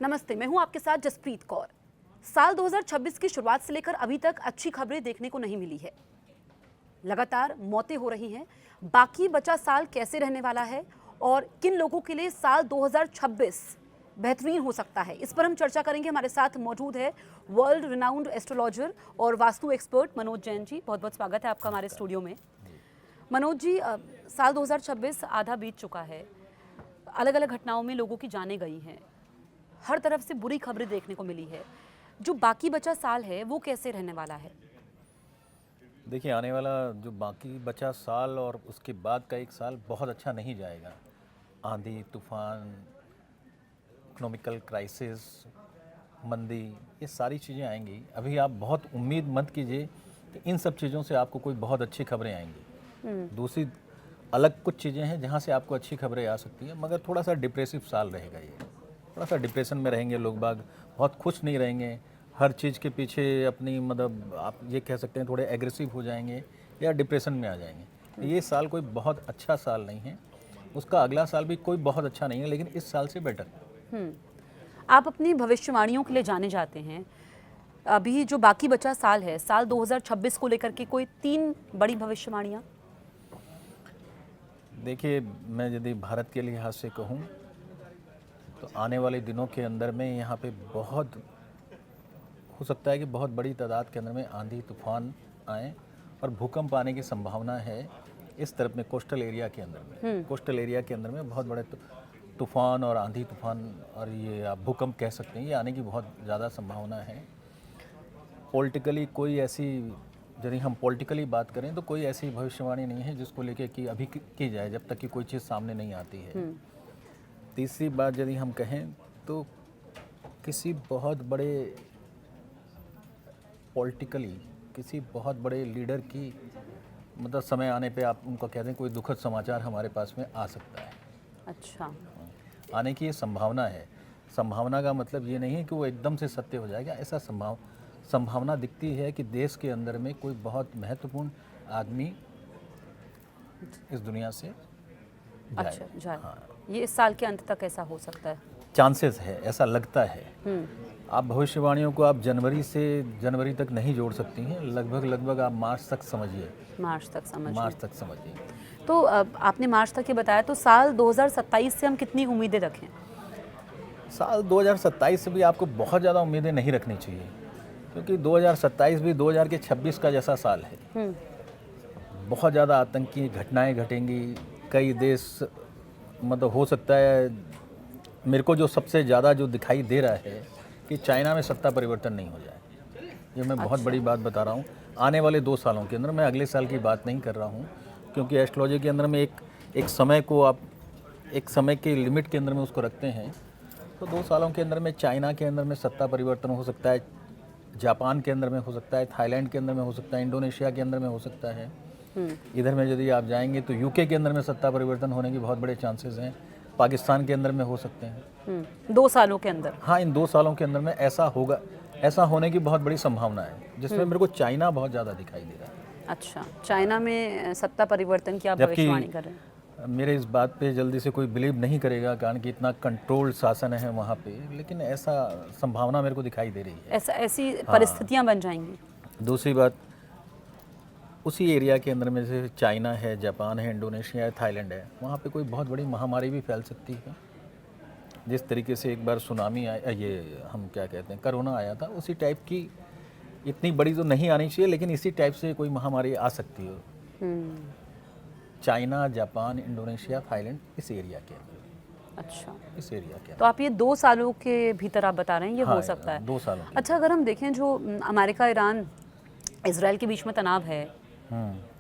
नमस्ते, मैं हूं आपके साथ जसप्रीत कौर। साल 2026 की शुरुआत से लेकर अभी तक अच्छी खबरें देखने को नहीं मिली है। लगातार मौतें हो रही हैं। बाकी बचा साल कैसे रहने वाला है और किन लोगों के लिए साल 2026 बेहतरीन हो सकता है, इस पर हम चर्चा करेंगे। हमारे साथ मौजूद है वर्ल्ड रिनाउंड एस्ट्रोलॉजर और वास्तु एक्सपर्ट मनोज जैन जी। बहुत बहुत स्वागत है आपका हमारे स्टूडियो में। मनोज जी, साल 2026 आधा बीत चुका है। अलग अलग घटनाओं में लोगों की जानें गई हैं, हर तरफ से बुरी खबरें देखने को मिली है। जो बाकी बचा साल है वो कैसे रहने वाला है? देखिए, आने वाला जो बाकी बचा साल और उसके बाद का एक साल बहुत अच्छा नहीं जाएगा। आंधी, तूफान, इकोनॉमिकल क्राइसिस, मंदी, ये सारी चीज़ें आएंगी। अभी आप बहुत उम्मीद मत कीजिए कि इन सब चीज़ों से आपको कोई बहुत अच्छी खबरें आएंगी। दूसरी अलग कुछ चीज़ें हैं जहाँ से आपको अच्छी खबरें आ सकती हैं, मगर थोड़ा सा डिप्रेसिव साल रहेगा ये। थोड़ा सा डिप्रेशन में रहेंगे लोग बाग, बहुत खुश नहीं रहेंगे। हर चीज़ के पीछे अपनी मतलब आप ये कह सकते हैं थोड़े एग्रेसिव हो जाएंगे या डिप्रेशन में आ जाएंगे। ये साल कोई बहुत अच्छा साल नहीं है। उसका अगला साल भी कोई बहुत अच्छा नहीं है, लेकिन इस साल से बेटर। आप अपनी भविष्यवाणियों के लिए जाने जाते हैं। अभी जो बाकी बचा साल है, साल 2026 को लेकर के कोई 3 बड़ी भविष्यवाणियां। देखिए, मैं यदि भारत के लिहाज से कहूँ तो आने वाले दिनों के अंदर में यहाँ पे बहुत हो सकता है कि बहुत बड़ी तादाद के अंदर में आंधी तूफान आए और भूकंप आने की संभावना है। इस तरफ में कोस्टल एरिया के अंदर में कोस्टल एरिया के अंदर में बहुत बड़े तूफान और आंधी तूफान और ये आप भूकंप कह सकते हैं, ये आने की बहुत ज़्यादा संभावना है। पॉलिटिकली कोई ऐसी, यदि हम पॉलिटिकली बात करें तो कोई ऐसी भविष्यवाणी नहीं है जिसको लेके कि अभी की जाए, जब तक कि कोई चीज़ सामने नहीं आती है। तीसरी बात यदि हम कहें तो किसी बहुत बड़े पॉलिटिकली किसी बहुत बड़े लीडर की मतलब समय आने पे आप उनको कहते हैं कोई दुखद समाचार हमारे पास में आ सकता है। अच्छा, आने की ये संभावना है। संभावना का मतलब ये नहीं है कि वो एकदम से सत्य हो जाएगा। ऐसा संभावना दिखती है कि देश के अंदर में कोई बहुत महत्वपूर्ण आदमी इस दुनिया से जाए। अच्छा जाए। हाँ, ये इस साल के अंत तक ऐसा हो सकता है। चांसेस है, ऐसा लगता है। आप भविष्यवाणियों को आप जनवरी तक नहीं जोड़ सकती हैं। लगभग आप मार्च तक समझिए। मार्च तक समझिए। तो आपने मार्च तक ये बताया, तो साल 2027 से हम कितनी उम्मीदें रखें? साल 2027 से भी आपको बहुत ज़्यादा उम्मीदें नहीं रखनी चाहिए, क्योंकि 2027 भी 2026 का जैसा साल है। बहुत ज़्यादा आतंकी घटनाएं घटेंगी। कई देश मतलब हो सकता है, मेरे को जो सबसे ज़्यादा जो दिखाई दे रहा है कि चाइना में सत्ता परिवर्तन नहीं हो जाए। ये मैं बहुत बड़ी बात बता रहा हूँ। आने वाले 2 सालों के अंदर, मैं अगले साल की बात नहीं कर रहा हूँ, क्योंकि एस्ट्रोलॉजी के अंदर में एक समय को आप एक समय के लिमिट के अंदर में उसको रखते हैं। तो 2 सालों के अंदर में चाइना के अंदर में सत्ता परिवर्तन हो सकता है, जापान के अंदर में हो सकता है, थाईलैंड के अंदर में हो सकता है, इंडोनेशिया के अंदर में हो सकता है। इधर में यदि आप जाएंगे तो यूके के अंदर में सत्ता परिवर्तन होने के बहुत बड़े चांसेस हैं। पाकिस्तान के अंदर में हो सकते हैं 2 सालों के अंदर। हाँ, इन 2 सालों के अंदर में ऐसा होगा, ऐसा होने की बहुत बड़ी संभावना है, जिसमें मेरे को चाइना बहुत ज़्यादा दिखाई दे रहा है। अच्छा, चाइना में सत्ता परिवर्तन की आप भविष्यवाणी कर रहे हैं? मेरे इस बात पे जल्दी से कोई बिलीव नहीं करेगा, कारण कि इतना कंट्रोल्ड शासन है वहाँ पे, लेकिन ऐसा संभावना मेरे को दिखाई दे रही है। ऐसी परिस्थितियाँ बन जाएंगी। दूसरी बात, उसी एरिया के अंदर में जैसे चाइना है, जापान है, इंडोनेशिया है, थाईलैंड है, वहाँ पे कोई बहुत बड़ी महामारी भी फैल सकती है। जिस तरीके से एक बार सुनामी आया, ये हम क्या कहते हैं, कोरोना आया था, उसी टाइप की, इतनी बड़ी तो नहीं आनी चाहिए, लेकिन इसी टाइप से कोई महामारी आ सकती है। चाइना, जापान, इंडोनेशिया, थाईलैंड, इस एरिया के अंदर। अच्छा, इस एरिया के तो आप ये 2 सालों के भीतर आप बता रहे हैं ये हाँ, हो सकता है? 2 सालों के। अच्छा, अगर हम देखें जो अमेरिका, ईरान, इसराइल के बीच में तनाव है,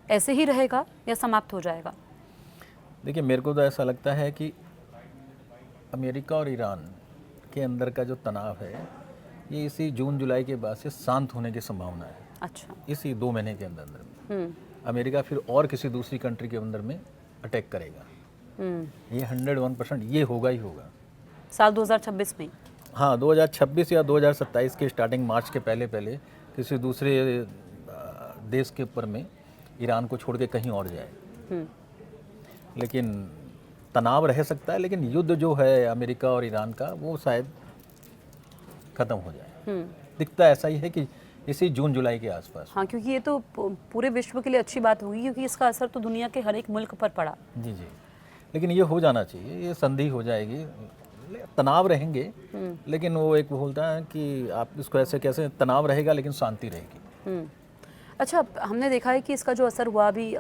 ऐसे ही रहेगा या समाप्त हो जाएगा? देखिए, मेरे को तो ऐसा लगता है कि अमेरिका और ईरान के अंदर का जो तनाव है, ये इसी जून जुलाई के बाद से शांत होने की संभावना है। अच्छा, इसी 2 महीने के अंदर में अमेरिका फिर और किसी दूसरी कंट्री के अंदर में अटैक करेगा। ये 101% ये होगा ही होगा साल 2026 में। हाँ, 2026 या 2027 के स्टार्टिंग मार्च के पहले किसी दूसरे देश के ऊपर में ईरान को छोड़ के कहीं और जाए। लेकिन तनाव रह सकता है, लेकिन युद्ध जो है अमेरिका और ईरान का, वो शायद ख़त्म हो जाए। दिखता ऐसा ही है कि इसी जून जुलाई के आसपास। हाँ, क्योंकि ये तो पूरे विश्व के लिए अच्छी बात होगी, क्योंकि इसका असर तो दुनिया के हर एक मुल्क पर पड़ा। जी जी, लेकिन ये हो जाना चाहिए, ये संधि हो जाएगी, तनाव रहेंगे लेकिन वो एक बोलता है कि आप इसको ऐसे कैसे, तनाव रहेगा लेकिन शांति रहेगी। अच्छा, हमने देखा है कि इसका जो असर हुआ अभी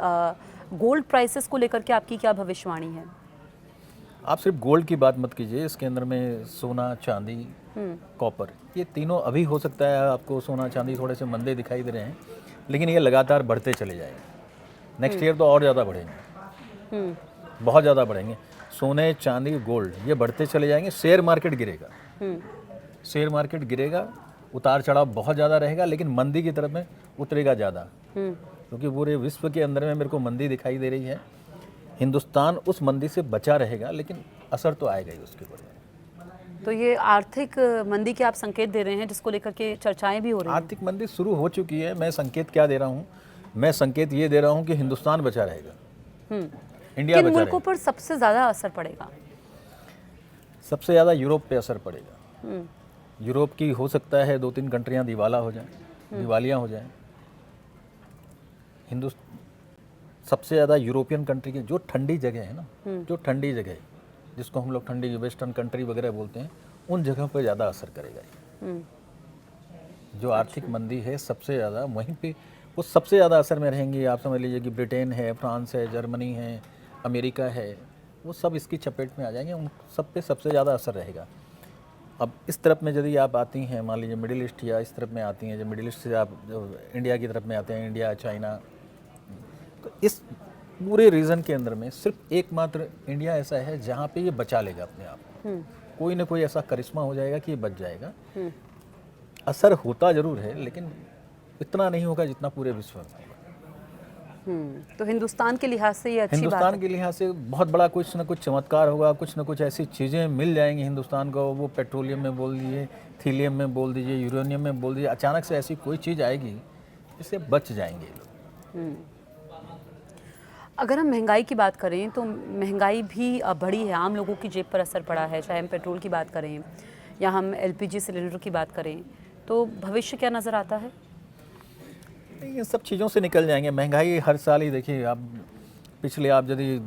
गोल्ड प्राइसेस को लेकर के आपकी क्या भविष्यवाणी है? आप सिर्फ गोल्ड की बात मत कीजिए, इसके अंदर में सोना, चांदी, कॉपर, ये तीनों अभी हो सकता है आपको सोना चांदी थोड़े से मंदे दिखाई दे रहे हैं, लेकिन ये लगातार बढ़ते चले जाएंगे। नेक्स्ट ईयर तो और ज़्यादा बढ़ेंगे, बहुत ज़्यादा बढ़ेंगे। सोने, चांदी, गोल्ड ये बढ़ते चले जाएंगे। शेयर मार्केट गिरेगा, शेयर मार्केट गिरेगा, उतार चढ़ाव बहुत ज़्यादा रहेगा, लेकिन मंदी की तरफ में उतरेगा ज़्यादा, क्योंकि पूरे विश्व के अंदर में मेरे को मंदी दिखाई दे रही है। हिंदुस्तान उस मंदी से बचा रहेगा, लेकिन असर तो आएगा ही उसके ऊपर। तो ये आर्थिक मंदी के आप संकेत दे रहे हैं, जिसको लेकर के चर्चाएं भी हो रही हैं। आर्थिक मंदी शुरू हो चुकी है। मैं संकेत क्या दे रहा हूँ? मैं संकेत ये दे रहा हूँ कि हिंदुस्तान बचा रहेगा, इंडिया किन बचा मुल्कों रहेगा। पर सबसे ज़्यादा असर पड़ेगा? सबसे ज़्यादा यूरोप पे असर पड़ेगा। यूरोप की हो सकता है 2-3 कंट्रियाँ दिवालियाँ हो जाएं। सबसे ज़्यादा यूरोपियन कंट्री की जो ठंडी जगह है ना, जो ठंडी जगह है, जिसको हम लोग ठंडी वेस्टर्न कंट्री वगैरह बोलते हैं, उन जगहों पर ज़्यादा असर करेगा ये। जो आर्थिक मंदी है सबसे ज़्यादा वहीं पे, वो सबसे ज़्यादा असर में रहेंगी। आप समझ लीजिए कि ब्रिटेन है, फ्रांस है, जर्मनी है, अमेरिका है, वो सब इसकी चपेट में आ जाएंगे। उन सब पे सबसे ज़्यादा असर रहेगा। अब इस तरफ में यदि आप आती हैं, मान लीजिए मिडिल ईस्ट या इस तरफ में आती हैं, जब मिडिल ईस्ट से आप जो इंडिया की तरफ में आते हैं, इंडिया, चाइना, तो इस पूरे रीजन के अंदर में सिर्फ एकमात्र इंडिया ऐसा है जहाँ पे ये बचा लेगा अपने आप को। कोई ना कोई ऐसा करिश्मा हो जाएगा कि ये बच जाएगा। असर होता जरूर है, लेकिन इतना नहीं होगा जितना पूरे विश्व में होगा। तो हिंदुस्तान के लिहाज से ये अच्छी बात हिंदुस्तान है। के लिहाज से बहुत बड़ा कुछ ना कुछ चमत्कार होगा, कुछ ना कुछ ऐसी चीज़ें मिल जाएंगी हिंदुस्तान को। वो पेट्रोलियम में बोल दीजिए, थीलियम में बोल दीजिए, यूरेनियम में बोल दीजिए, अचानक से ऐसी कोई चीज़ आएगी जिससे बच जाएंगे ये लोग। अगर हम महंगाई की बात करें तो महंगाई भी बढ़ी है, आम लोगों की जेब पर असर पड़ा है। चाहे हम पेट्रोल की बात करें या हम एलपीजी सिलेंडर की बात करें, तो भविष्य क्या नज़र आता है? ये सब चीज़ों से निकल जाएंगे। महंगाई हर साल ही देखिए, आप पिछले आप यदि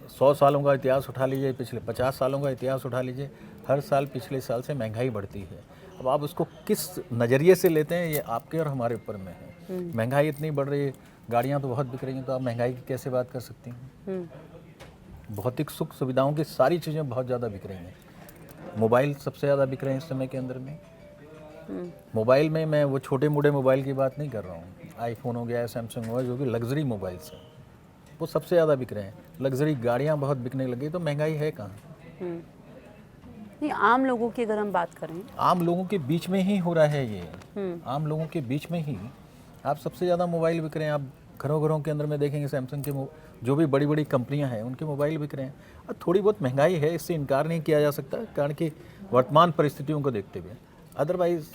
100 सालों का इतिहास उठा लीजिए, पिछले 50 सालों का इतिहास उठा लीजिए, हर साल पिछले साल से महंगाई बढ़ती है। अब आप उसको किस नज़रिए से लेते हैं, ये आपके और हमारे ऊपर में है। महंगाई इतनी बढ़ रही है, गाड़ियाँ तो बहुत बिक रही हैं, तो आप महंगाई की कैसे बात कर सकती हैं? भौतिक सुख सुविधाओं की सारी चीज़ें बहुत ज़्यादा बिक रही हैं। मोबाइल सबसे ज़्यादा बिक रहे हैं इस समय के अंदर में। मोबाइल में मैं वो छोटे मोटे मोबाइल की बात नहीं कर रहा हूँ। आईफोन हो गया, सैमसंग हो गया, जो कि लग्जरी मोबाइल्स हैं, वो सबसे ज़्यादा बिक रहे हैं। लग्जरी गाड़ियाँ बहुत बिकने लगी, तो महंगाई है कहाँ? नहीं, आम लोगों की अगर हम बात करें, आम लोगों के बीच में ही हो रहा है ये। आम लोगों के बीच में ही आप सबसे ज़्यादा मोबाइल बिक रहे हैं। आप घरों घरों के अंदर में देखेंगे सैमसंग के जो भी बड़ी बड़ी कंपनियां हैं, उनके मोबाइल बिक रहे हैं। और थोड़ी बहुत महंगाई है, इससे इनकार नहीं किया जा सकता, कारण कि वर्तमान परिस्थितियों को देखते हुए। अदरवाइज़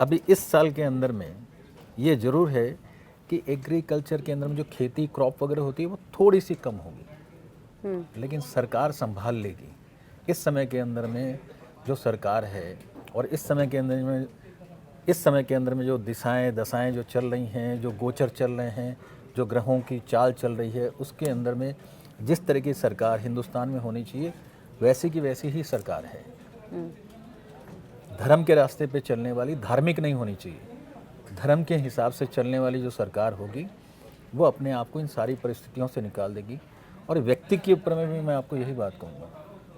अभी इस साल के अंदर में ये ज़रूर है कि एग्रीकल्चर के अंदर में जो खेती क्रॉप वगैरह होती है वो थोड़ी सी कम होगी, लेकिन सरकार संभाल लेगी। इस समय के अंदर में जो सरकार है और इस समय के अंदर में जो दिशाएं दशाएं जो चल रही हैं, जो गोचर चल रहे हैं, जो ग्रहों की चाल चल रही है, उसके अंदर में जिस तरह की सरकार हिंदुस्तान में होनी चाहिए वैसी की वैसी ही सरकार है। धर्म के रास्ते पे चलने वाली, धार्मिक नहीं होनी चाहिए, धर्म के हिसाब से चलने वाली जो सरकार होगी वो अपने आप को इन सारी परिस्थितियों से निकाल देगी। और व्यक्ति के ऊपर में भी मैं आपको यही बात कहूँगा,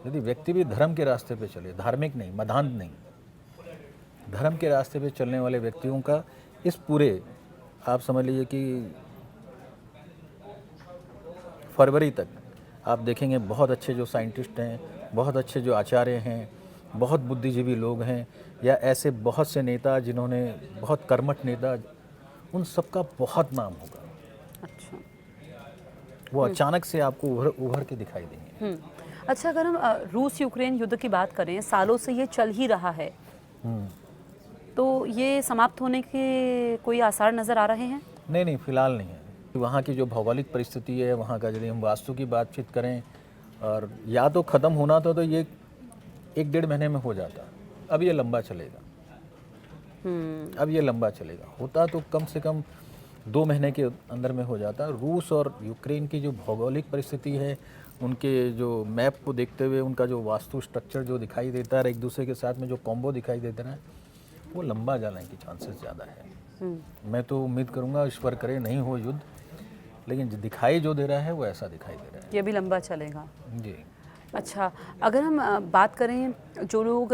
यदि व्यक्ति भी धर्म के रास्ते पे चले, धार्मिक नहीं, मधांध नहीं, धर्म के रास्ते पे चलने वाले व्यक्तियों का इस पूरे, आप समझ लीजिए कि फरवरी तक आप देखेंगे बहुत अच्छे जो साइंटिस्ट हैं, बहुत अच्छे जो आचार्य हैं, बहुत बुद्धिजीवी लोग हैं, या ऐसे बहुत से नेता जिन्होंने, बहुत कर्मठ नेता, उन सबका बहुत नाम होगा। अच्छा, वो अचानक से आपको उभर के दिखाई देंगे। अच्छा, अगर हम रूस यूक्रेन युद्ध की बात करें, सालों से ये चल ही रहा है, तो ये समाप्त होने के कोई आसार नज़र आ रहे हैं? नहीं, फिलहाल नहीं है। वहाँ की जो भौगोलिक परिस्थिति है, वहाँ का यदि हम वास्तु की बातचीत करें, और या तो ख़त्म होना था तो ये 1-1.5 महीने में हो जाता, अब ये लंबा चलेगा। अब ये लंबा चलेगा। होता तो कम से कम 2 महीने के अंदर में हो जाता। रूस और यूक्रेन की जो भौगोलिक परिस्थिति है, उनके जो मैप को देखते हुए उनका जो वास्तु स्ट्रक्चर जो दिखाई देता है और एक दूसरे के साथ में जो कॉम्बो दिखाई देता है, वो लंबा जाने की चांसेस ज़्यादा है। मैं तो उम्मीद करूँगा, ईश्वर करे नहीं हो युद्ध, लेकिन जो दिखाई जो दे रहा है वो ऐसा दिखाई दे रहा ये भी लंबा चलेगा। है जी। अच्छा, अगर हम बात करें, जो लोग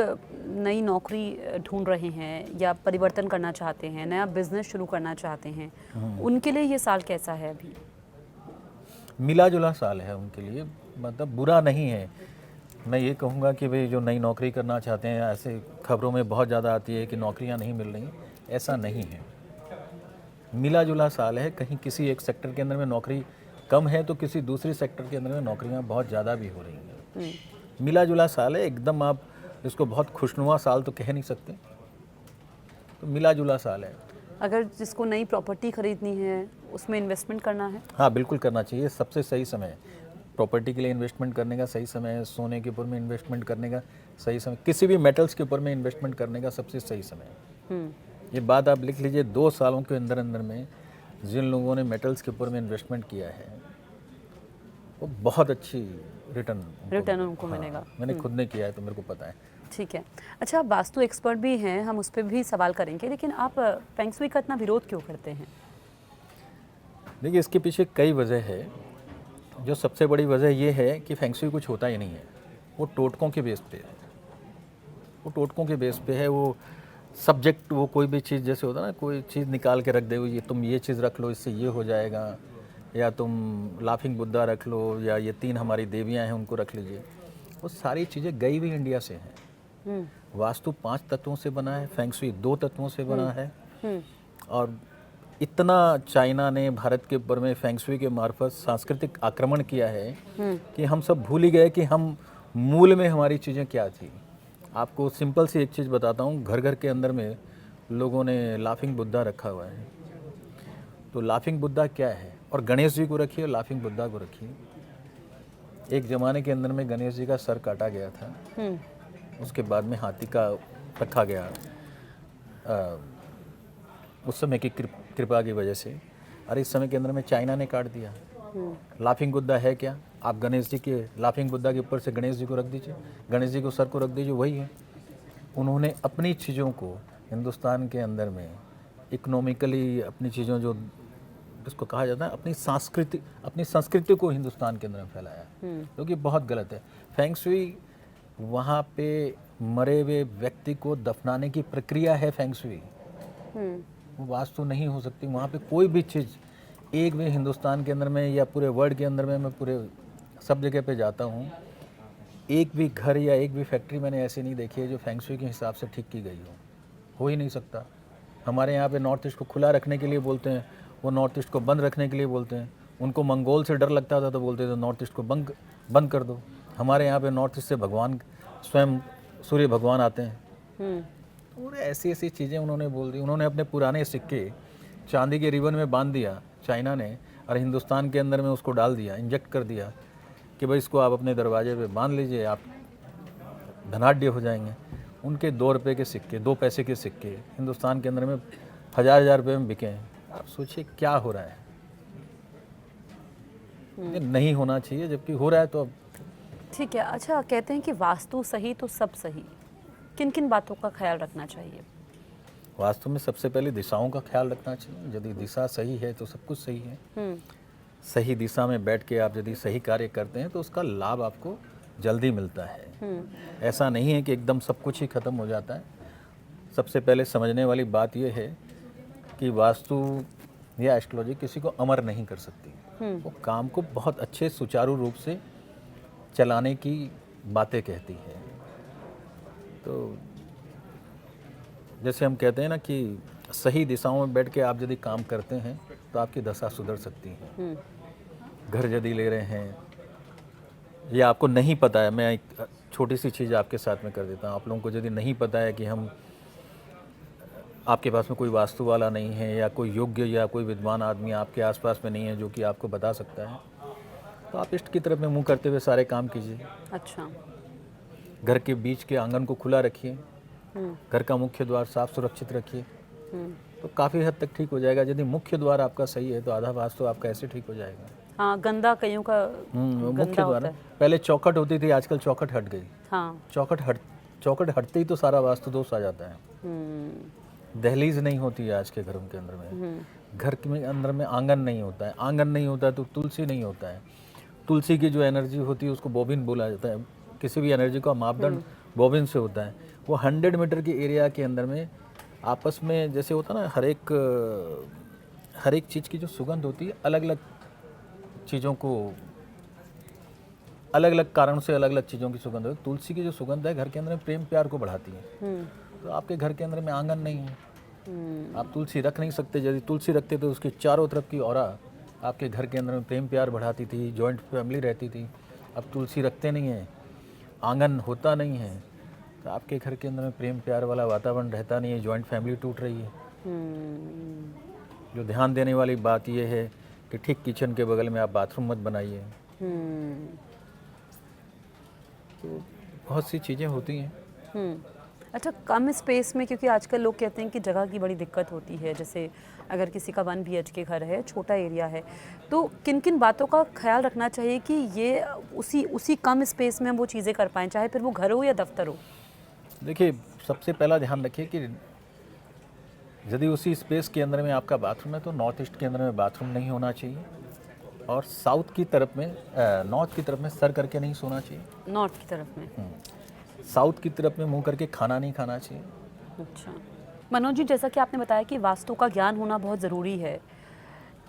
नई नौकरी ढूंढ रहे हैं या परिवर्तन करना चाहते हैं, नया बिजनेस शुरू करना चाहते हैं, उनके लिए ये साल कैसा है अभी? मिला जुला साल है उनके लिए, मतलब बुरा नहीं है। मैं ये कहूँगा कि भाई जो नई नौकरी करना चाहते हैं, ऐसे खबरों में बहुत ज़्यादा आती है कि नौकरियाँ नहीं मिल रही, ऐसा नहीं है। मिला जुला साल है। कहीं किसी एक सेक्टर के अंदर में नौकरी कम है तो किसी दूसरी सेक्टर के अंदर में नौकरियाँ बहुत ज़्यादा भी हो रही हैं। मिला जुला साल है, एकदम आप इसको बहुत खुशनुमा साल तो कह नहीं सकते, तो मिला जुला साल है। अगर जिसको नई प्रॉपर्टी खरीदनी है, उसमें इन्वेस्टमेंट करना है? हाँ, बिल्कुल करना चाहिए। सबसे सही समय है प्रॉपर्टी के लिए इन्वेस्टमेंट करने का, सही समय है सोने के ऊपर में इन्वेस्टमेंट करने का सही समय, किसी भी मेटल्स के ऊपर में इन्वेस्टमेंट करने का सबसे सही समय है। ये बात आप लिख लीजिए, 2 सालों के अंदर अंदर में जिन लोगों ने मेटल्स के ऊपर में इन्वेस्टमेंट किया है, वो बहुत अच्छी रिटर्न उनको मिलेगा। मैंने खुद ने किया है तो मेरे को पता है। ठीक है। अच्छा, वास्तु एक्सपर्ट भी हैं, हम उस पर भी सवाल करेंगे, लेकिन आप फेंग शुई का इतना विरोध क्यों करते हैं? देखिए, इसके पीछे कई वजह है। जो सबसे बड़ी वजह ये है कि फेंग शुई कुछ होता ही नहीं है, वो टोटकों के बेस पे है। वो टोटकों के बेस पे है। वो सब्जेक्ट, वो कोई भी चीज़ जैसे होता है ना, कोई चीज़ निकाल के रख दे, ये तुम ये चीज़ रख लो इससे ये हो जाएगा, या तुम लाफिंग बुद्धा रख लो, या ये 3 हमारी देवियां हैं उनको रख लीजिए। वो सारी चीज़ें गई हुई इंडिया से हैं। वास्तु 5 तत्वों से बना है, फेंग शुई 2 तत्वों से बना है। और इतना चाइना ने भारत के ऊपर में फेंग शुई के मार्फत सांस्कृतिक आक्रमण किया है कि हम सब भूल ही गए कि हम मूल में हमारी चीज़ें क्या थी। आपको सिंपल सी एक चीज़ बताता हूँ, घर घर के अंदर में लोगों ने लाफिंग बुद्धा रखा हुआ है। तो लाफिंग बुद्धा क्या है? और गणेश जी को रखिए और लाफिंग बुद्धा को रखिए। एक ज़माने के अंदर में गणेश जी का सर काटा गया था, उसके बाद में हाथी का रखा गया उस समय की कृपा की वजह से। और इस समय के अंदर में चाइना ने काट दिया। लाफिंग बुद्धा है क्या? आप गणेश जी के लाफिंग बुद्धा के ऊपर से गणेश जी को रख दीजिए, गणेश जी को सर को रख दीजिए, वही है। उन्होंने अपनी चीज़ों को हिंदुस्तान के अंदर में इकोनॉमिकली, अपनी चीज़ों जो जिसको कहा जाता है अपनी संस्कृति को हिंदुस्तान के अंदर में फैलाया, जो कि बहुत गलत है। फेंग शुई वहाँ पे मरे हुए व्यक्ति को दफनाने की प्रक्रिया है फेंग शुई, वो वास्तु नहीं हो सकती। वहाँ पे कोई भी चीज़, एक भी हिंदुस्तान के अंदर में या पूरे वर्ल्ड के अंदर में, मैं पूरे सब जगह पे जाता हूँ, एक भी घर या एक भी फैक्ट्री मैंने ऐसी नहीं देखी है जो फेंग शुई के हिसाब से ठीक की गई हो ही नहीं सकता। हमारे यहाँ पे नॉर्थ ईस्ट को खुला रखने के लिए बोलते हैं, वो नॉर्थ ईस्ट को बंद रखने के लिए बोलते हैं। उनको मंगोल से डर लगता था तो बोलते थे नॉर्थ ईस्ट को बंद कर दो। हमारे यहाँ पे नॉर्थ ईस्ट से भगवान स्वयं सूर्य भगवान आते हैं। और ऐसी ऐसी चीज़ें उन्होंने बोल दी। उन्होंने अपने पुराने सिक्के चांदी के रिबन में बांध दिया चाइना ने, और हिंदुस्तान के अंदर में उसको डाल दिया, इंजेक्ट कर दिया कि भाई इसको आप अपने दरवाजे पे बांध लीजिए, आप धनाढ्य हो जाएंगे। उनके 2 रुपये के सिक्के, 2 पैसे के सिक्के हिंदुस्तान के अंदर में 1000 रुपये में बिके हैं। आप सोचिए क्या हो रहा है। ये नहीं होना चाहिए, जबकि हो रहा है तो अब ठीक है। अच्छा, कहते हैं कि वास्तु सही तो सब सही, किन किन बातों का ख्याल रखना चाहिए? वास्तु में सबसे पहले दिशाओं का ख्याल रखना चाहिए। यदि दिशा सही है तो सब कुछ सही है। सही दिशा में बैठ के आप यदि सही कार्य करते हैं तो उसका लाभ आपको जल्दी मिलता है। ऐसा नहीं है कि एकदम सब कुछ ही खत्म हो जाता है। सबसे पहले समझने वाली बात यह है कि वास्तु या एस्ट्रोलॉजी किसी को अमर नहीं कर सकती। वो काम को बहुत अच्छे सुचारू रूप से चलाने की बातें कहती है। तो जैसे हम कहते हैं ना कि सही दिशाओं में बैठ के आप यदि काम करते हैं तो आपकी दशा सुधर सकती है। घर यदि ले रहे हैं या आपको नहीं पता है, मैं एक छोटी सी चीज़ आपके साथ में कर देता हूँ। आप लोगों को यदि नहीं पता है कि आपके पास में कोई वास्तु वाला नहीं है या कोई योग्य या कोई विद्वान आदमी आपके आसपास में नहीं है जो कि आपको बता सकता है, तो आप इष्ट की तरफ में मुंह करते हुए सारे काम कीजिए। अच्छा। घर के बीच के आंगन को खुला रखिए, घर का मुख्य द्वार साफ सुरक्षित रखिए, तो काफ़ी हद तक ठीक हो जाएगा। यदि मुख्य द्वार आपका सही है तो आधा वास्तु आपका ऐसे ठीक हो जाएगा। हाँ, गंदा कईयों का मुख्य गंदा द्वार होता है। पहले चौखट होती थी, आजकल चौखट हट गई। हाँ। चौखट हटते ही तो सारा वास्तु दोष आ जाता है। हम्म। दहलीज नहीं होती है आज के घरों के अंदर में, घर के अंदर में आंगन नहीं होता है, आंगन नहीं होता है तो तुलसी नहीं होता है। तुलसी की जो एनर्जी होती है उसको बोबिन बोला जाता है। किसी भी एनर्जी का मापदंड बोबिन से होता है। वो 100 मीटर के एरिया के अंदर में आपस में जैसे होता है ना, हर एक चीज़ की जो सुगंध होती है अलग अलग चीज़ों को, अलग अलग कारणों से अलग अलग चीज़ों की सुगंध होती है। तुलसी की जो सुगंध है घर के अंदर में प्रेम प्यार को बढ़ाती है। तो आपके घर के अंदर में आंगन नहीं है, आप तुलसी रख नहीं सकते। यदि तुलसी रखते तो उसके चारों तरफ की ऑरा आपके घर के अंदर में प्रेम प्यार बढ़ाती थी, जॉइंट फैमिली रहती थी। अब तुलसी रखते नहीं हैं, आंगन होता नहीं है, तो आपके घर के अंदर में प्रेम प्यार वाला वातावरण रहता नहीं है, जॉइंट फैमिली टूट रही है। जो ध्यान देने वाली बात यह है कि ठीक किचन के बगल में आप बाथरूम मत बनाइए। तो बहुत सी चीज़ें होती हैं। अच्छा, कम स्पेस में, क्योंकि आजकल लोग कहते हैं कि जगह की बड़ी दिक्कत होती है, जैसे अगर किसी का 1 BHK घर है, छोटा एरिया है, तो किन किन बातों का ख्याल रखना चाहिए कि ये उसी कम स्पेस में हम वो चीज़ें कर पाएँ, चाहे फिर वो घर हो या दफ्तर हो? देखिए, सबसे पहला ध्यान रखिए कि यदि उसी स्पेस के अंदर में आपका बाथरूम है तो नॉर्थ ईस्ट के अंदर में बाथरूम नहीं होना चाहिए, और साउथ की तरफ में नॉर्थ की तरफ में सर करके नहीं सोना चाहिए। नॉर्थ की तरफ में। साउथ की तरफ में मुंह करके खाना नहीं खाना चाहिए। अच्छा मनोज जी, जैसा कि आपने बताया कि वास्तु का ज्ञान होना बहुत ज़रूरी है,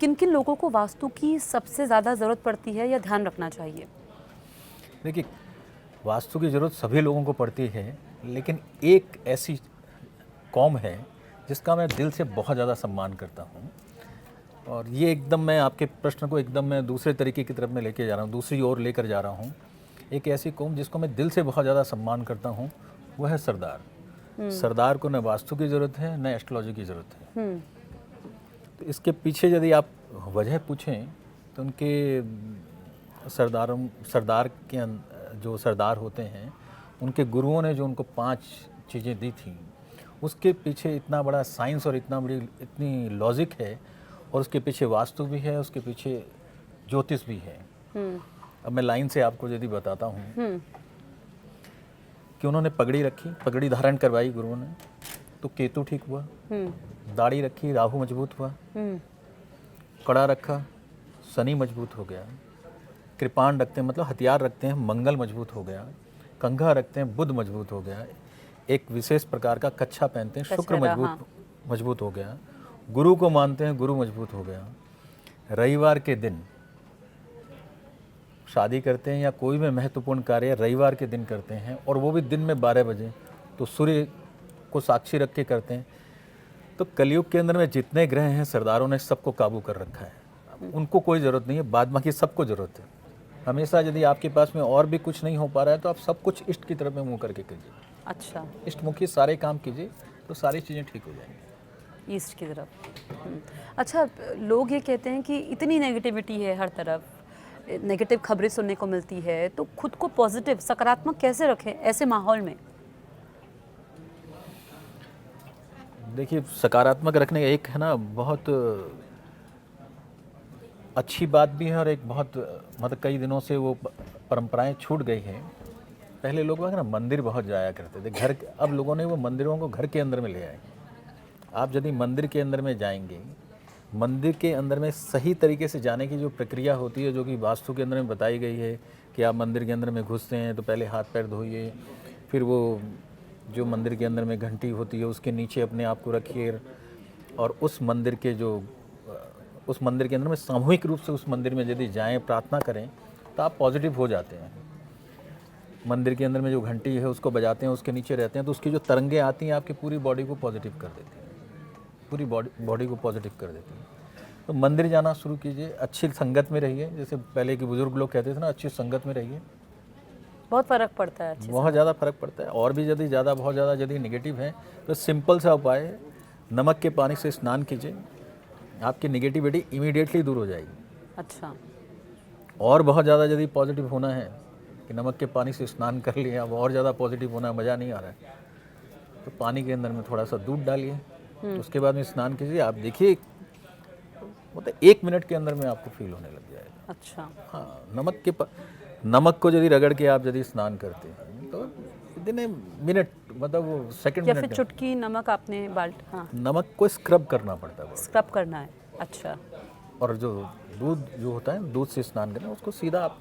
किन किन लोगों को वास्तु की सबसे ज़्यादा ज़रूरत पड़ती है या ध्यान रखना चाहिए? देखिए, वास्तु की ज़रूरत सभी लोगों को पड़ती है, लेकिन एक ऐसी कौम है जिसका मैं दिल से बहुत ज़्यादा सम्मान करता हूँ, और ये एकदम मैं आपके प्रश्न को एकदम मैं दूसरे तरीके की तरफ में लेके जा रहा हूँ, दूसरी ओर लेकर जा रहा हूँ। एक ऐसी कौम जिसको मैं दिल से बहुत ज़्यादा सम्मान करता हूँ, वो है सरदार। सरदार को न वास्तु की ज़रूरत है न एस्ट्रोलॉजी की ज़रूरत है। तो इसके पीछे यदि आप वजह पूछें तो उनके सरदार के जो सरदार होते हैं, उनके गुरुओं ने जो उनको 5 चीज़ें दी थी, उसके पीछे इतना बड़ा साइंस और इतनी लॉजिक है, और उसके पीछे वास्तु भी है, उसके पीछे ज्योतिष भी है। अब मैं लाइन से आपको यदि बताता हूँ कि उन्होंने पगड़ी रखी, पगड़ी धारण करवाई गुरुओं ने, तो केतु ठीक हुआ। दाढ़ी रखी, राहु मजबूत हुआ। कड़ा रखा, शनि मजबूत हो गया। कृपाण रखते हैं, मतलब हथियार रखते हैं, मंगल मजबूत हो गया। कंघा रखते हैं, बुध मजबूत हो गया। एक विशेष प्रकार का कच्छा पहनते हैं, शुक्र मजबूत हो गया। गुरु को मानते हैं, गुरु मजबूत हो गया। रविवार के दिन शादी करते हैं या कोई भी महत्वपूर्ण कार्य रविवार के दिन करते हैं, और वो भी दिन में 12 बजे, तो सूर्य को साक्षी रख के करते हैं। तो कलयुग के अंदर में जितने ग्रह हैं, सरदारों ने सबको काबू कर रखा है। उनको कोई ज़रूरत नहीं है, बाद बाकी सबको ज़रूरत है। हमेशा यदि आपके पास में और भी कुछ नहीं हो पा रहा है तो आप सब कुछ इष्ट की तरफ में मुँह करके कीजिए। अच्छा, इष्टमुखी सारे काम कीजिए तो सारी चीज़ें ठीक हो जाएंगी। ईस्ट की तरफ। अच्छा, लोग ये कहते हैं कि इतनी नेगेटिविटी है, हर तरफ नेगेटिव खबरें सुनने को मिलती है, तो खुद को पॉजिटिव सकारात्मक कैसे रखें ऐसे माहौल में? देखिए, सकारात्मक रखने का एक है ना, बहुत अच्छी बात भी है, और एक बहुत मतलब कई दिनों से वो परंपराएं छूट गई हैं। पहले लोग ना मंदिर बहुत जाया करते थे, घर, अब लोगों ने वो मंदिरों को घर के अंदर में ले आए। आप यदि मंदिर के अंदर में जाएंगे, मंदिर के अंदर में सही तरीके से जाने की जो प्रक्रिया होती है, जो कि वास्तु के अंदर में बताई गई है कि आप मंदिर के अंदर में घुसते हैं तो पहले हाथ पैर धोइए, फिर वो जो मंदिर के अंदर में घंटी होती है उसके नीचे अपने आप को रखिए, और उस मंदिर के अंदर में सामूहिक रूप से उस मंदिर में यदि जाएं, प्रार्थना करें, तो आप पॉजिटिव हो जाते हैं। मंदिर के अंदर में जो घंटी है उसको बजाते हैं, उसके नीचे रहते हैं, तो उसकी जो तरंगें आती हैं आपकी पूरी बॉडी को पॉजिटिव कर देती हैं, पूरी बॉडी को पॉजिटिव कर देती हैं। तो मंदिर जाना शुरू कीजिए, अच्छी संगत में रहिए, जैसे पहले के बुजुर्ग लोग कहते थे ना, अच्छी संगत में रहिए, बहुत फ़र्क पड़ता है। बहुत ज़्यादा फर्क पड़ता है। और भी यदि बहुत ज़्यादा यदि निगेटिव है तो सिंपल सा उपाय, नमक के पानी से स्नान कीजिए, आपकी निगेटिविटी इमीडिएटली दूर हो जाएगी। अच्छा, और बहुत ज़्यादा यदि पॉजिटिव होना है कि नमक के पानी से स्नान कर लिया, अब और ज़्यादा पॉजिटिव होना, मज़ा नहीं आ रहा है, तो पानी के अंदर में थोड़ा सा दूध डालिए, उसके बाद में स्नान कीजिए। आप देखिए मतलब 1 मिनट के अंदर में आपको फील होने लग जाएगा। अच्छा। हाँ, नमक को यदि रगड़ के आप यदि स्नान करते हैं तो इतने मिनट मतलब वो सेकंड या मिनट फिर चुटकी नमक आपने हाँ नमक को स्क्रब करना पड़ता है। स्क्रब करना है। अच्छा। और जो दूध जो होता है, दूध से स्नान करना, उसको सीधा आप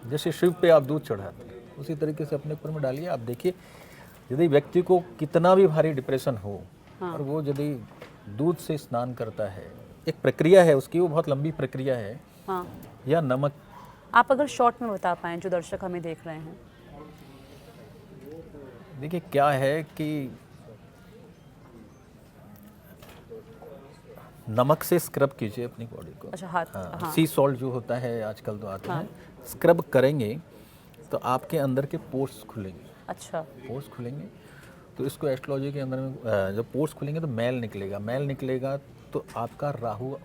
जैसे शिव पे आप दूध चढ़ाते हैं उसी तरीके से अपने ऊपर में डालिए। आप देखिए यदि व्यक्ति को कितना भी भारी डिप्रेशन हो, और वो यदि दूध से स्नान करता है, एक प्रक्रिया है उसकी, वो बहुत लंबी प्रक्रिया है। हाँ, या नमक, आप अगर शॉर्ट में बता पाएं जो दर्शक हमें देख रहे हैं। देखिए क्या है कि नमक से स्क्रब कीजिए अपनी बॉडी को। अच्छा, हाथ। हाँ, हाँ। सी सॉल्ट जो होता है आजकल तो आते हैं, स्क्रब करेंगे तो आपके अंदर के पोर्स खुलेंगे। अच्छा। पोर्स खुलेंगे तो इसको एस्ट्रोलॉजी के अंदर में जब पोर्स खुलेंगे तो मैल निकलेगा। मैल निकलेगा तो आपका राहु,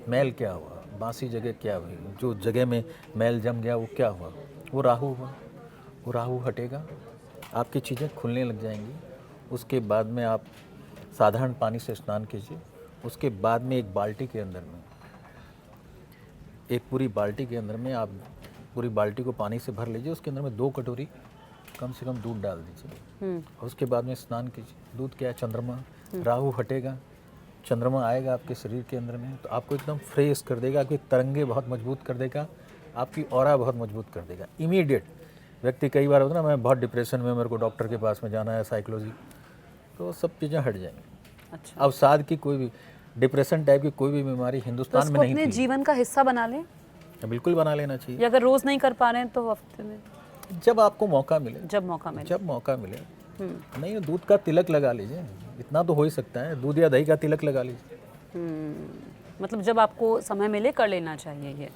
मैल क्या हुआ, बासी जगह क्या हुई, जो जगह में मैल जम गया वो क्या हुआ, वो राहु हुआ। वो राहु हटेगा, आपकी चीज़ें खुलने लग जाएंगी। उसके बाद में आप साधारण पानी से स्नान कीजिए। उसके बाद में एक बाल्टी के अंदर में, एक पूरी बाल्टी के अंदर में आप पूरी बाल्टी को पानी से भर लीजिए। उसके अंदर में 2 कटोरी कम से कम दूध डाल दीजिए। और उसके बाद में स्नान कीजिए। दूध क्या है, चंद्रमा, राहु हटेगा, चंद्रमा आएगा आपके शरीर के अंदर में, तो आपको एकदम फ्रेश कर देगा, आपकी तरंगे बहुत मजबूत कर देगा, आपकी ऑरा बहुत मजबूत कर देगा। इमीडिएट व्यक्ति कई बार होता है ना, मैं बहुत डिप्रेशन में, मेरे को डॉक्टर के पास में जाना है, साइकोलॉजी, तो सब चीज़ें हट जाएंगी। अच्छा। अवसाद की कोई भी, डिप्रेशन टाइप की कोई भी बीमारी हिंदुस्तान में नहीं अपने थी। जीवन का हिस्सा बना लें, बिल्कुल बना लेना चाहिए। या अगर रोज नहीं कर पा रहे हैं तो हफ्ते में, जब आपको मौका मिले, जब मौका मिले। जब मौका मिले। नहीं, दूध का तिलक लगा लीजिए, इतना तो हो ही सकता है, दूध या दही का तिलक लगा लीजिए। मतलब जब आपको समय मिले कर लेना चाहिए ये।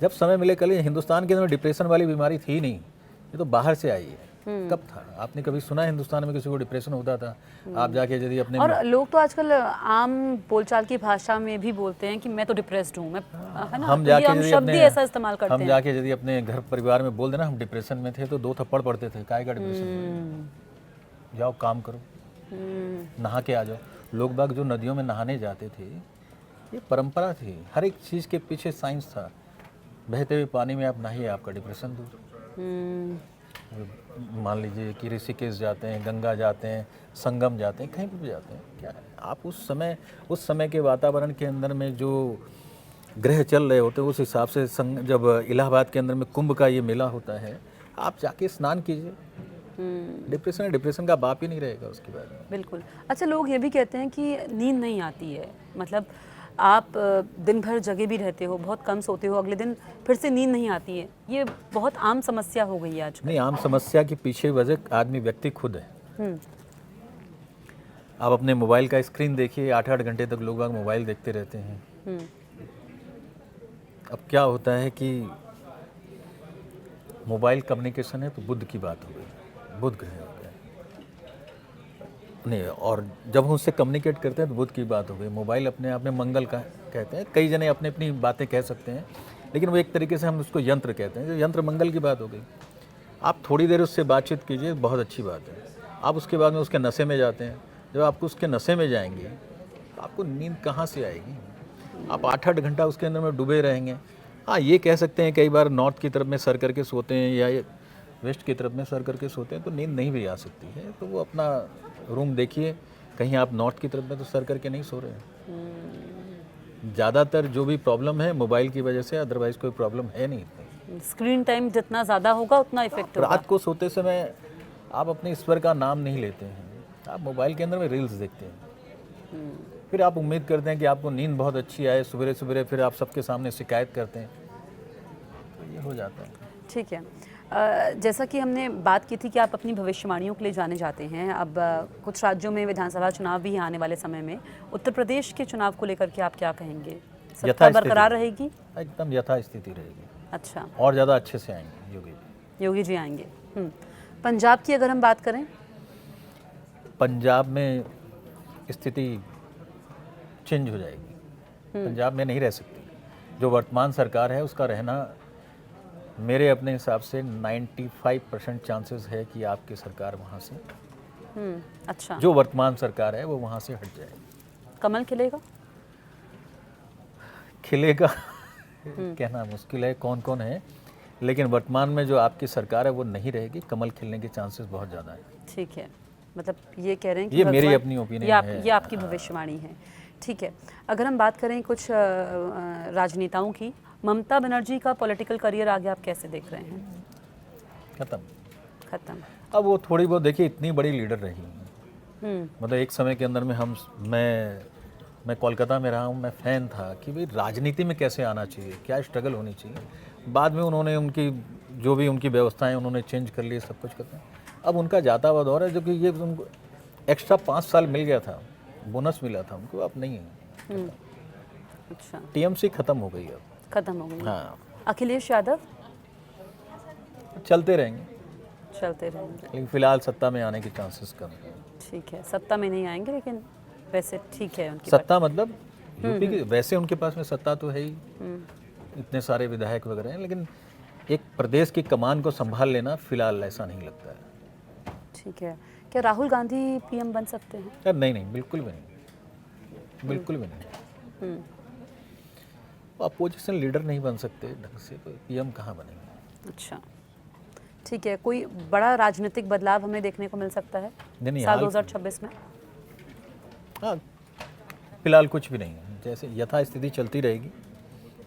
जब समय मिले कल। हिंदुस्तान के अंदर डिप्रेशन वाली बीमारी थी नहीं, ये तो बाहर से आई है। कब था, आपने कभी सुना है हिंदुस्तान में किसी को डिप्रेशन होता था? आप जाके यदि अपने, और लोग तो आजकल आम बोलचाल की भाषा में भी बोलते हैं कि मैं तो डिप्रेस्ड हूँ, मैं, है ना, हम तो जाके ये हम यदि शब्द ही अपने, ऐसा इस्तेमाल करते हम हैं। जाके यदि अपने घर परिवार में बोल देना हम डिप्रेशन में थे, तो 2 थप्पड़ पड़ते थे, काहे का डिप्रेशन, जाओ काम करो, नहा के आ जाओ। लोग बाग जो नदियों में नहाने जाते थे, ये परंपरा थी, हर एक चीज़ के पीछे साइंस था। बहते हुए पानी में आप नहाइए, आपका डिप्रेशन दूर। मान लीजिए कि ऋषिकेश जाते हैं, गंगा जाते हैं, संगम जाते हैं, कहीं भी जाते हैं, क्या है, आप उस समय के वातावरण के अंदर में जो ग्रह चल रहे होते हैं उस हिसाब से जब इलाहाबाद के अंदर में कुंभ का ये मेला होता है, आप जाके स्नान कीजिए। डिप्रेशन का बाप ही नहीं रहेगा उसके बाद में। बिल्कुल। अच्छा, लोग ये भी कहते हैं कि नींद नहीं आती है, मतलब आप दिन भर जगे भी रहते हो, बहुत कम सोते हो, अगले दिन फिर से नींद नहीं आती है, ये बहुत आम समस्या हो गई है आज। नहीं, आम समस्या के पीछे वजह आदमी व्यक्ति खुद है। आप अपने मोबाइल का स्क्रीन देखिए, 8-8 घंटे तक लोग मोबाइल देखते रहते हैं। अब क्या होता है कि मोबाइल कम्युनिकेशन है तो बुध की बात हो गई, बुध ग्रह हो गया नहीं, और जब हम उससे कम्युनिकेट करते हैं तो बुध की बात हो गई। मोबाइल अपने आप में मंगल का कहते हैं, कई जने अपनी अपनी बातें कह सकते हैं, लेकिन वो एक तरीके से हम उसको यंत्र कहते हैं, जो यंत्र मंगल की बात हो गई। आप थोड़ी देर उससे बातचीत कीजिए, बहुत अच्छी बात है। आप उसके बाद में उसके नशे में जाते हैं, जब आपको उसके नशे में जाएंगे तो आपको नींद कहाँ से आएगी? आप 8-8 घंटा उसके अंदर में डूबे रहेंगे। हाँ, ये कह सकते हैं कई बार नॉर्थ की तरफ में सर करके सोते हैं या वेस्ट की तरफ में सर करके सोते हैं तो नींद नहीं भी आ सकती है, तो वो अपना रूम देखिए। कहीं आप नॉर्थ की तरफ में तो सर करके नहीं सो रहे हैं। ज़्यादातर जो भी प्रॉब्लम है मोबाइल की वजह से, अदरवाइज कोई प्रॉब्लम है नहीं। स्क्रीन टाइम जितना ज़्यादा होगा उतना इफेक्ट होगा। रात को सोते समय आप अपने ईश्वर का नाम नहीं लेते हैं, आप मोबाइल के अंदर में रील्स देखते हैं। फिर आप उम्मीद करते हैं कि आपको नींद बहुत अच्छी आए, सवेरे सवेरे फिर आप सबके सामने शिकायत करते हैं, तो ये हो जाता है। ठीक है। जैसा कि हमने बात की थी कि आप अपनी भविष्यवाणियों के लिए जाने जाते हैं, अब कुछ राज्यों में विधानसभा चुनाव भी आने वाले समय में, उत्तर प्रदेश के चुनाव को लेकर के आप क्या कहेंगे? सत्ता बरकरार रहेगी? एकदम यथास्थिति रहेगी। अच्छा, और ज़्यादा अच्छे से आएंगे योगी जी। योगी जी आएंगे। पंजाब की अगर हम बात करें, पंजाब में स्थिति चेंज हो जाएगी। पंजाब में नहीं रह सकती। जो वर्तमान सरकार है उसका रहना मेरे अपने हिसाब से 95% चांसेस है कि आपकी सरकार वहाँ से अच्छा, जो वर्तमान सरकार है वो वहाँ से हट जाए। कमल खिलेगा? खिलेगा कहना मुश्किल है कौन कौन है, लेकिन वर्तमान में जो आपकी सरकार है वो नहीं रहेगी, कमल खिलने के चांसेस बहुत ज़्यादा हैं। ठीक है, मतलब ये कह रहे हैं कि ये मेरी भगवान- अपनी ओपिनियन है। ये आपकी भविष्यवाणी है। ठीक है, अगर हम बात करें कुछ राजनेताओं की, ममता बनर्जी का पॉलिटिकल करियर आगे आप कैसे देख रहे हैं? खत्म। अब वो थोड़ी बहुत देखिए इतनी बड़ी लीडर रही हैं, मतलब एक समय के अंदर में मैं कोलकाता में रहा हूँ, मैं फ़ैन था कि भाई राजनीति में कैसे आना चाहिए, क्या स्ट्रगल होनी चाहिए। बाद में उन्होंने उनकी जो भी उनकी व्यवस्थाएं उन्होंने चेंज कर ली, सब कुछ करते हैं। अब उनका जाता हुआ दौर है, जो कि ये उनको एक्स्ट्रा 5 साल मिल गया था, बोनस मिला था उनको, अब नहीं है। अच्छा, टीएमसी खत्म हो गई अब। खत्म हो गई। हाँ, अखिलेश यादव चलते रहेंगे, चलते रहेंगे। लेकिन फिलहाल सत्ता में आने के चांसेस कम हैं। ठीक है, सत्ता में नहीं आएंगे, लेकिन वैसे ठीक है उनकी सत्ता मतलब यूपी की, वैसे उनके पास में सत्ता तो है ही, इतने सारे विधायक वगैरह हैं, लेकिन एक प्रदेश की कमान को संभाल लेना फिलहाल ऐसा नहीं लगता है। ठीक है, क्या राहुल गांधी पीएम बन सकते हैं? यार नहीं, बिल्कुल भी नहीं, बिल्कुल भी नहीं। अपोजिशन लीडर नहीं बन सकते ढंग से, तो पीएम कहाँ बनेंगे? अच्छा, ठीक है, कोई बड़ा राजनीतिक बदलाव हमें देखने को मिल सकता है नहीं, साल हाल 2026 में? हाँ, फिलहाल कुछ भी नहीं है, जैसे यथास्थिति चलती रहेगी।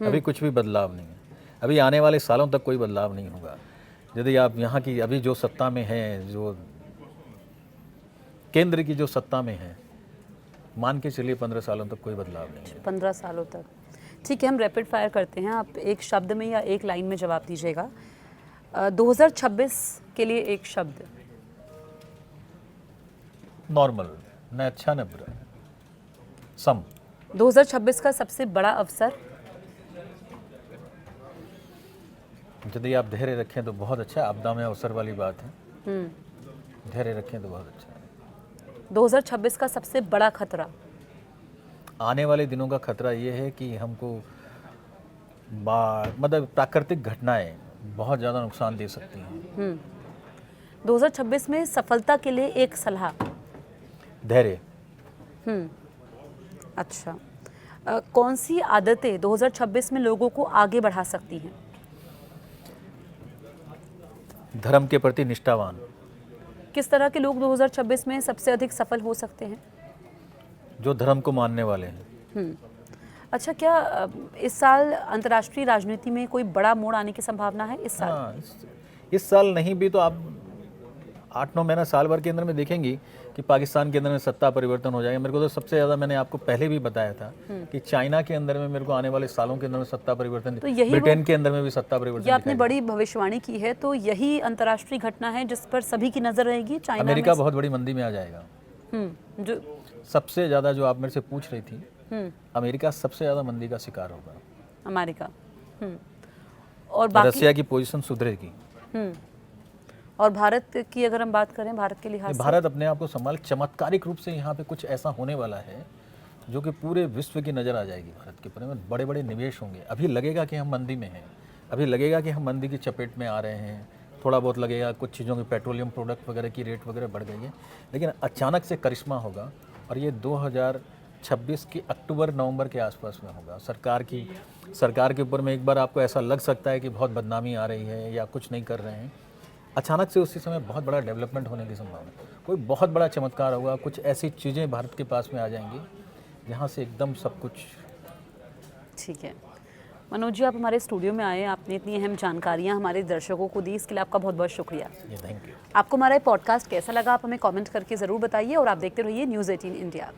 अभी कुछ भी बदलाव नहीं है, अभी आने वाले सालों तक कोई बदलाव नहीं होगा। यदि आप यहाँ की अभी जो सत्ता में हैं, जो केंद्र की जो सत्ता में है, मान के चलिए 15 सालों तक कोई बदलाव नहीं है। 15 सालों तक। ठीक है, हम रैपिड फायर करते हैं, आप एक शब्द में या एक लाइन में जवाब दीजिएगा। 2026 के लिए एक शब्द। नॉर्मल, न अच्छा न बुरा, सम। 2026 का सबसे बड़ा अवसर? यदि आप धैर्य रखें तो बहुत अच्छा है, आपदा में अवसर वाली बात है। धैर्य रखें तो बहुत अच्छा है। 2026 का सबसे बड़ा खतरा? आने वाले दिनों का खतरा ये है कि हमको बाढ़, मतलब प्राकृतिक घटनाएं बहुत ज़्यादा नुकसान दे सकती हैं। 2026 में सफलता के लिए एक सलाह? धैर्य। अच्छा, कौन सी आदतें 2026 में लोगों को आगे बढ़ा सकती हैं? धर्म के प्रति निष्ठावान। किस तरह के लोग 2026 में सबसे अधिक सफल हो सकते हैं? जो धर्म को मानने वाले हैं। अच्छा, क्या इस साल अंतर्राष्ट्रीय राजनीति में कोई बड़ा मोड़ आने की संभावना है इस साल? हाँ, इस साल नहीं भी तो आप 8-9 महीना साल भर के अंदर में देखेंगी कि पाकिस्तान के अंदर में सत्ता परिवर्तन हो जाएगा। मेरे को तो सबसे ज़्यादा, मैंने आपको पहले भी बताया था कि चाइना के अंदर में मेरे को आने वाले सालों के अंदर में सत्ता परिवर्तन, तो यही ब्रिटेन के अंदर में भी सत्ता परिवर्तन ये आपने दिखाई बड़ी भविष्यवाणी की है, तो यही अंतर्राष्ट्रीय घटना है जिस पर सभी की नजर रहेगी? चाइना अमेरिका बहुत बड़ी मंदी में आ जाएगा। जो सबसे ज़्यादा, जो आप मेरे से पूछ रही थी, अमेरिका सबसे ज़्यादा मंदी का शिकार होगा। अमेरिका। और बाकी रसिया की पोजीशन सुधरेगी। और भारत की अगर हम बात करें, भारत के लिहाज से? भारत अपने आप को संभाल, चमत्कारिक रूप से यहाँ पे कुछ ऐसा होने वाला है जो कि पूरे विश्व की नज़र आ जाएगी भारत के ऊपर में। बड़े बड़े निवेश होंगे। अभी लगेगा कि हम मंदी में हैं, अभी लगेगा कि हम मंदी की चपेट में आ रहे हैं, थोड़ा बहुत लगेगा, कुछ चीज़ों की पेट्रोलियम प्रोडक्ट वगैरह की रेट वगैरह बढ़ गई है, लेकिन अचानक से करिश्मा होगा और ये 2026 की अक्टूबर-नवंबर के आसपास में होगा। सरकार के ऊपर में एक बार आपको ऐसा लग सकता है कि बहुत बदनामी आ रही है या कुछ नहीं कर रहे हैं, अचानक से उसी समय बहुत बड़ा डेवलपमेंट होने की संभावना, कोई बहुत बड़ा चमत्कार होगा, कुछ ऐसी चीज़ें भारत के पास में आ जाएंगी जहाँ से एकदम सब कुछ। ठीक है, मनोज जी, आप हमारे स्टूडियो में आए, आपने इतनी अहम जानकारियाँ हमारे दर्शकों को दी, इसके लिए आपका बहुत बहुत शुक्रिया। Thank you. आपको हमारा पॉडकास्ट कैसा लगा, आप हमें कमेंट करके ज़रूर बताइए और आप देखते रहिए न्यूज़ 18 इंडिया।